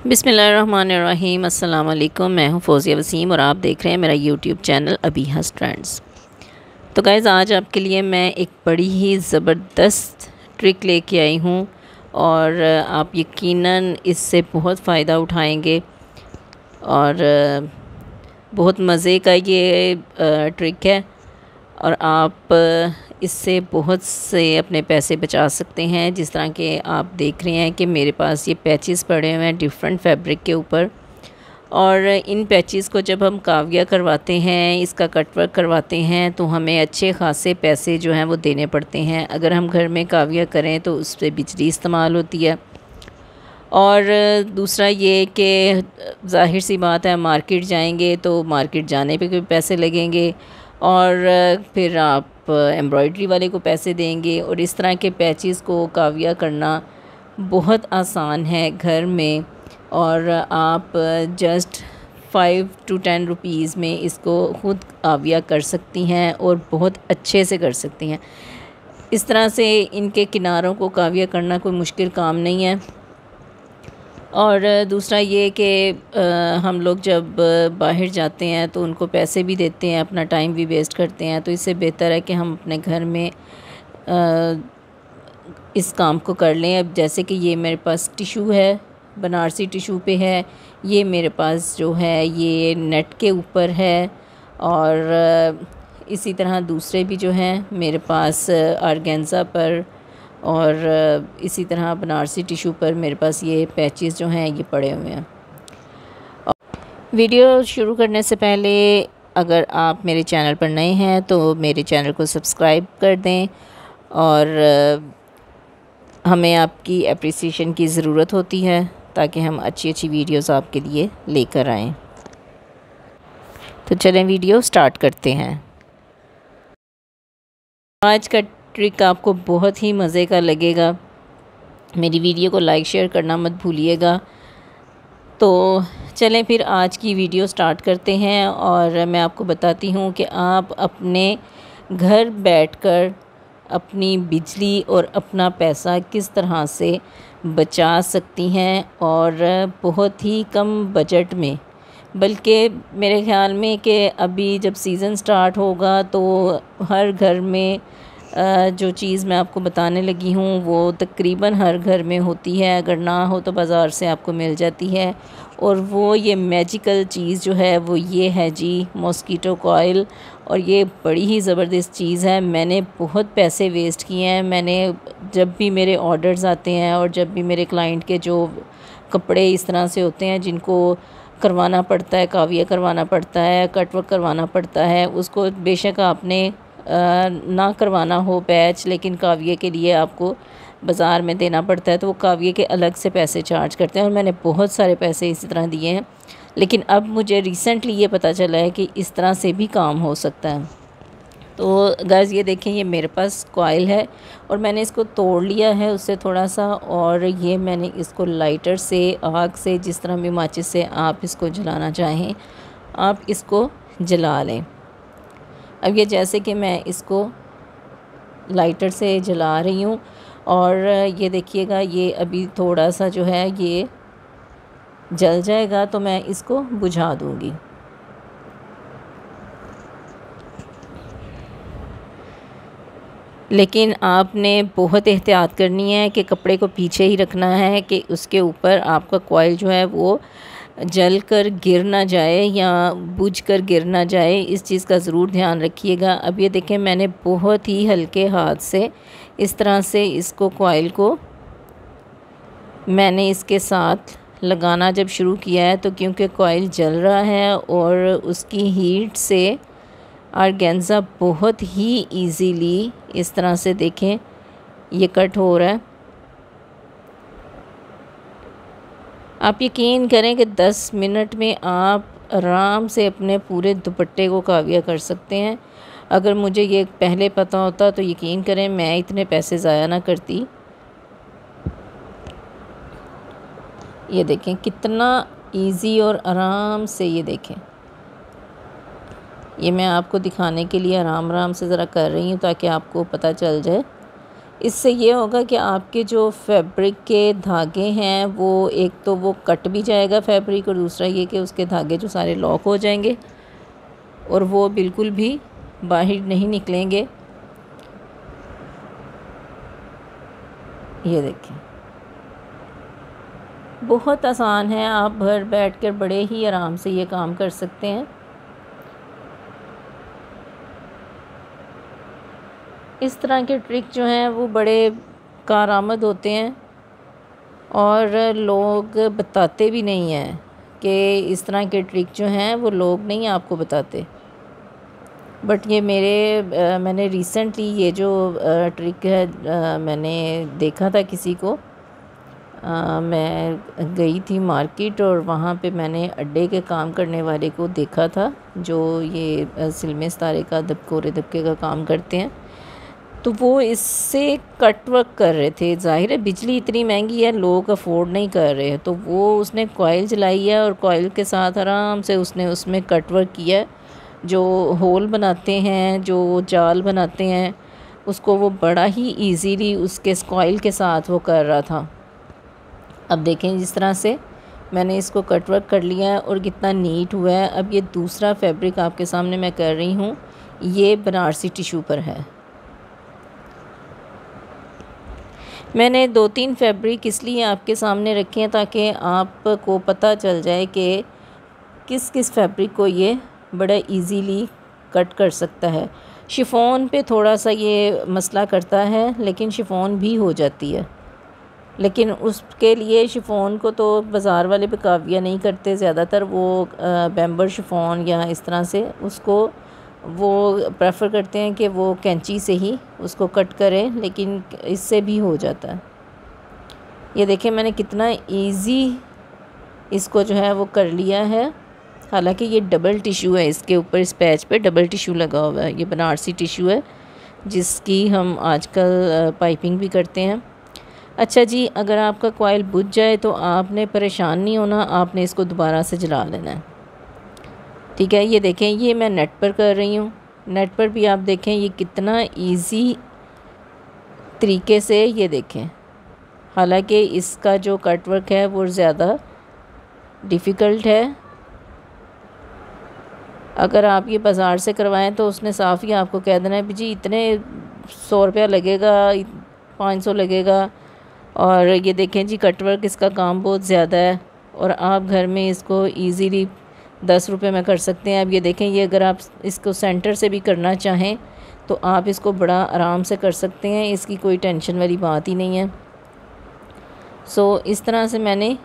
बिस्मिल्लाहिर्रहमानिर्रहीम। अस्सलाम वालेकुम। मैं हूँ फ़ौज़िया वसीम और आप देख रहे हैं मेरा यूट्यूब चैनल अबीहास ट्रेंड्स। तो गाइज़, आज आपके लिए मैं एक बड़ी ही ज़बरदस्त ट्रिक लेके आई हूँ और आप यकीनन इससे बहुत फ़ायदा उठाएंगे और बहुत मज़े का ये ट्रिक है और आप इससे बहुत से अपने पैसे बचा सकते हैं। जिस तरह के आप देख रहे हैं कि मेरे पास ये पैचेस पड़े हुए हैं डिफरेंट फैब्रिक के ऊपर, और इन पैचेस को जब हम काविया करवाते हैं, इसका कटवर्क करवाते हैं, तो हमें अच्छे खासे पैसे जो हैं वो देने पड़ते हैं। अगर हम घर में काविया करें तो उस पर बिजली इस्तेमाल होती है, और दूसरा ये कि ज़ाहिर सी बात है मार्केट जाएंगे तो मार्केट जाने पे भी पैसे लगेंगे, और फिर आप एम्ब्रॉयडरी वाले को पैसे देंगे। और इस तरह के पैचेस को काविया करना बहुत आसान है घर में, और आप जस्ट 5 to 10 रुपीज़ में इसको ख़ुद काविया कर सकती हैं और बहुत अच्छे से कर सकती हैं। इस तरह से इनके किनारों को काविया करना कोई मुश्किल काम नहीं है। और दूसरा ये कि हम लोग जब बाहर जाते हैं तो उनको पैसे भी देते हैं, अपना टाइम भी वेस्ट करते हैं, तो इससे बेहतर है कि हम अपने घर में इस काम को कर लें। अब जैसे कि ये मेरे पास टिशू है, बनारसी टिशू पे है, ये मेरे पास जो है ये नेट के ऊपर है, और इसी तरह दूसरे भी जो हैं मेरे पास आर्गेन्जा पर, और इसी तरह बनारसी टिशू पर मेरे पास ये पैचेस जो हैं ये पड़े हुए हैं। वीडियो शुरू करने से पहले अगर आप मेरे चैनल पर नए हैं तो मेरे चैनल को सब्सक्राइब कर दें, और हमें आपकी एप्रिसिएशन की ज़रूरत होती है ताकि हम अच्छी अच्छी वीडियोस आपके लिए लेकर आएँ। तो चलें वीडियो स्टार्ट करते हैं। आज का ट्रिक आपको बहुत ही मज़े का लगेगा। मेरी वीडियो को लाइक शेयर करना मत भूलिएगा। तो चलें फिर आज की वीडियो स्टार्ट करते हैं, और मैं आपको बताती हूँ कि आप अपने घर बैठकर अपनी बिजली और अपना पैसा किस तरह से बचा सकती हैं, और बहुत ही कम बजट में। बल्कि मेरे ख़्याल में कि अभी जब सीज़न स्टार्ट होगा तो हर घर में जो चीज़ मैं आपको बताने लगी हूँ वो तकरीबन हर घर में होती है, अगर ना हो तो बाज़ार से आपको मिल जाती है। और वो ये मैजिकल चीज़ जो है वो ये है जी मॉस्कीटो कॉइल, और ये बड़ी ही ज़बरदस्त चीज़ है। मैंने बहुत पैसे वेस्ट किए हैं। मैंने जब भी मेरे ऑर्डर्स आते हैं और जब भी मेरे क्लाइंट के जो कपड़े इस तरह से होते हैं जिनको करवाना पड़ता है, काविया करवाना पड़ता है, कटवर्क करवाना पड़ता है, उसको बेशक आपने ना करवाना हो पैच, लेकिन काविये के लिए आपको बाज़ार में देना पड़ता है, तो वो काविये के अलग से पैसे चार्ज करते हैं। और मैंने बहुत सारे पैसे इसी तरह दिए हैं, लेकिन अब मुझे रिसेंटली ये पता चला है कि इस तरह से भी काम हो सकता है। तो गाइस ये देखें, ये मेरे पास कॉइल है और मैंने इसको तोड़ लिया है उससे थोड़ा सा, और ये मैंने इसको लाइटर से, आग से, जिस तरह भी माचिस से आप इसको जलाना चाहें आप इसको जला लें। अब ये जैसे कि मैं इसको लाइटर से जला रही हूँ, और ये देखिएगा ये अभी थोड़ा सा जो है ये जल जाएगा तो मैं इसको बुझा दूँगी। लेकिन आपने बहुत एहतियात करनी है कि कपड़े को पीछे ही रखना है कि उसके ऊपर आपका कॉइल जो है वो जल कर गिर ना जाए या बुझ कर गिर ना जाए, इस चीज़ का ज़रूर ध्यान रखिएगा। अब ये देखें, मैंने बहुत ही हल्के हाथ से इस तरह से इसको कॉइल को मैंने इसके साथ लगाना जब शुरू किया है, तो क्योंकि कॉइल जल रहा है और उसकी हीट से आर्गेन्जा बहुत ही इजीली इस तरह से देखें ये कट हो रहा है। आप यकीन करें कि 10 मिनट में आप आराम से अपने पूरे दुपट्टे को काविया कर सकते हैं। अगर मुझे ये पहले पता होता तो यकीन करें मैं इतने पैसे ज़ाया ना करती। ये देखें कितना इजी और आराम से, ये देखें, ये मैं आपको दिखाने के लिए आराम आराम से ज़रा कर रही हूँ ताकि आपको पता चल जाए इससे ये होगा कि आपके जो फैब्रिक के धागे हैं वो एक तो वो कट भी जाएगा फैब्रिक, और दूसरा ये कि उसके धागे जो सारे लॉक हो जाएंगे और वो बिल्कुल भी बाहर नहीं निकलेंगे। ये देखें, बहुत आसान है, आप घर बैठकर बड़े ही आराम से ये काम कर सकते हैं। इस तरह के ट्रिक जो हैं वो बड़े कारआमद होते हैं और लोग बताते भी नहीं हैं कि इस तरह के ट्रिक जो हैं वो लोग नहीं आपको बताते। बट ये मैंने रिसेंटली ये जो ट्रिक है मैंने देखा था किसी को। मैं गई थी मार्केट और वहाँ पे मैंने अड्डे के काम करने वाले को देखा था जो ये सिलमे सितारे का दबकोरे दबके का काम करते हैं। तो वो इससे कट वर्क कर रहे थे। ज़ाहिर है बिजली इतनी महंगी है, लोग अफोर्ड नहीं कर रहे हैं, तो वो उसने कॉइल जलाई है और कॉइल के साथ आराम से उसने उसमें कट वर्क किया। जो होल बनाते हैं, जो जाल बनाते हैं, उसको वो बड़ा ही इजीली उसके कॉइल के साथ वो कर रहा था। अब देखें जिस तरह से मैंने इसको कट वर्क कर लिया है और कितना नीट हुआ है। अब ये दूसरा फैब्रिक आपके सामने मैं कर रही हूँ, ये बनारसी टिश्यू पर है। मैंने 2-3 फैब्रिक इसलिए आपके सामने रखे हैं ताकि आपको पता चल जाए कि किस किस फैब्रिक को ये बड़ा इजीली कट कर सकता है। शिफॉन पे थोड़ा सा ये मसला करता है, लेकिन शिफॉन भी हो जाती है। लेकिन उसके लिए शिफॉन को तो बाज़ार वाले पे काविया नहीं करते, ज़्यादातर वो बैम्बर शिफॉन या इस तरह से उसको वो प्रेफर करते हैं कि वो कैंची से ही उसको कट करें, लेकिन इससे भी हो जाता है। ये देखें मैंने कितना इजी इसको जो है वो कर लिया है। हालांकि ये डबल टिश्यू है, इसके ऊपर इस पैच पे डबल टिश्यू लगा हुआ है। ये बनारसी टिश्यू है जिसकी हम आजकल पाइपिंग भी करते हैं। अच्छा जी, अगर आपका कॉइल बुझ जाए तो आपने परेशान नहीं होना, आपने इसको दोबारा से जला लेना है। ठीक है, ये देखें ये मैं नेट पर कर रही हूँ। नेट पर भी आप देखें ये कितना इजी तरीके से, ये देखें। हालांकि इसका जो कट वर्क है वो ज़्यादा डिफ़िकल्ट है। अगर आप ये बाज़ार से करवाएं तो उसने साफ़ ही आपको कह देना है जी इतने 100 रुपया लगेगा, 500 लगेगा। और ये देखें जी कट वर्क इसका काम बहुत ज़्यादा है और आप घर में इसको इजीली 10 रुपये में कर सकते हैं। अब ये देखें, ये अगर आप इसको सेंटर से भी करना चाहें तो आप इसको बड़ा आराम से कर सकते हैं, इसकी कोई टेंशन वाली बात ही नहीं है। सो इस तरह से मैंने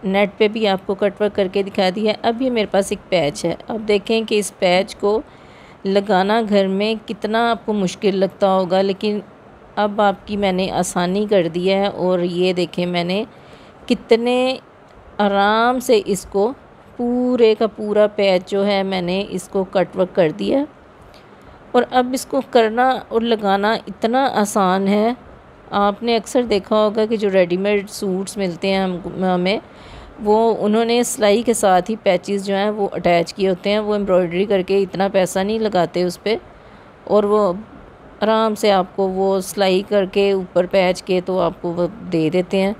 नेट पे भी आपको कट वर्क करके दिखा दिया। अब ये मेरे पास एक पैच है। अब देखें कि इस पैच को लगाना घर में कितना आपको मुश्किल लगता होगा, लेकिन अब आपकी मैंने आसानी कर दिया है। और ये देखें मैंने कितने आराम से इसको पूरे का पूरा पैच जो है मैंने इसको कट वर्क कर दिया। और अब इसको करना और लगाना इतना आसान है। आपने अक्सर देखा होगा कि जो रेडीमेड सूट्स मिलते हैं हमें, वो उन्होंने सिलाई के साथ ही पैचेस जो हैं वो अटैच किए होते हैं। वो एम्ब्रॉयडरी करके इतना पैसा नहीं लगाते उस पर, और वो आराम से आपको वो सिलाई करके ऊपर पैच के तो आपको वो दे देते हैं।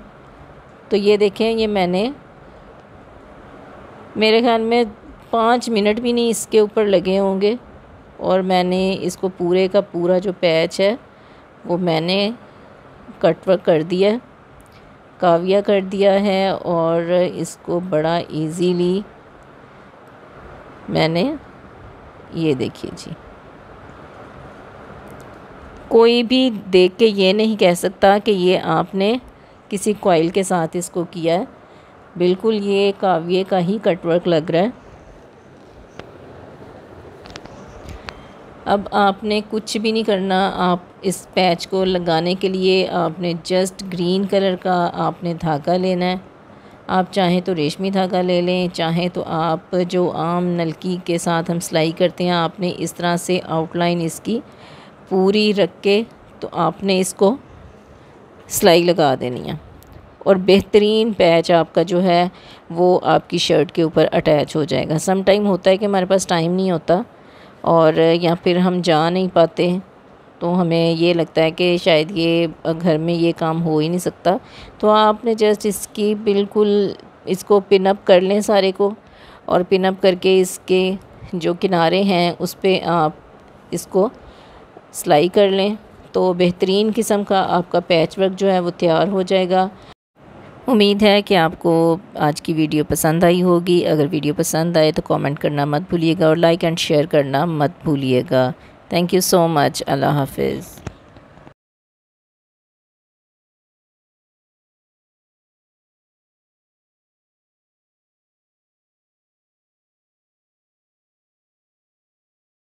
तो ये देखें, ये मैंने मेरे ख्याल में 5 मिनट भी नहीं इसके ऊपर लगे होंगे और मैंने इसको पूरे का पूरा जो पैच है वो मैंने कट वर्क कर दिया, काविया कर दिया है। और इसको बड़ा इजीली मैंने, ये देखिए जी, कोई भी देख के ये नहीं कह सकता कि ये आपने किसी कॉइल के साथ इसको किया है। बिल्कुल ये काविये का ही कट वर्क लग रहा है। अब आपने कुछ भी नहीं करना। आप इस पैच को लगाने के लिए आपने जस्ट ग्रीन कलर का आपने धागा लेना है। आप चाहें तो रेशमी धागा ले लें, चाहें तो आप जो आम नलकी के साथ हम सिलाई करते हैं, आपने इस तरह से आउटलाइन इसकी पूरी रख के तो आपने इसको सिलाई लगा देनी है। और बेहतरीन पैच आपका जो है वो आपकी शर्ट के ऊपर अटैच हो जाएगा। सम टाइम होता है कि हमारे पास टाइम नहीं होता और या फिर हम जा नहीं पाते तो हमें ये लगता है कि शायद ये घर में ये काम हो ही नहीं सकता। तो आपने जस्ट इसकी बिल्कुल इसको पिन अप कर लें सारे को, और पिन अप करके इसके जो किनारे हैं उस पे आप इसको सिलाई कर लें, तो बेहतरीन किस्म का आपका पैच वर्क जो है वो तैयार हो जाएगा। उम्मीद है कि आपको आज की वीडियो पसंद आई होगी। अगर वीडियो पसंद आए तो कमेंट करना मत भूलिएगा और लाइक एंड शेयर करना मत भूलिएगा। Thank you so much. Allah हाफिज़।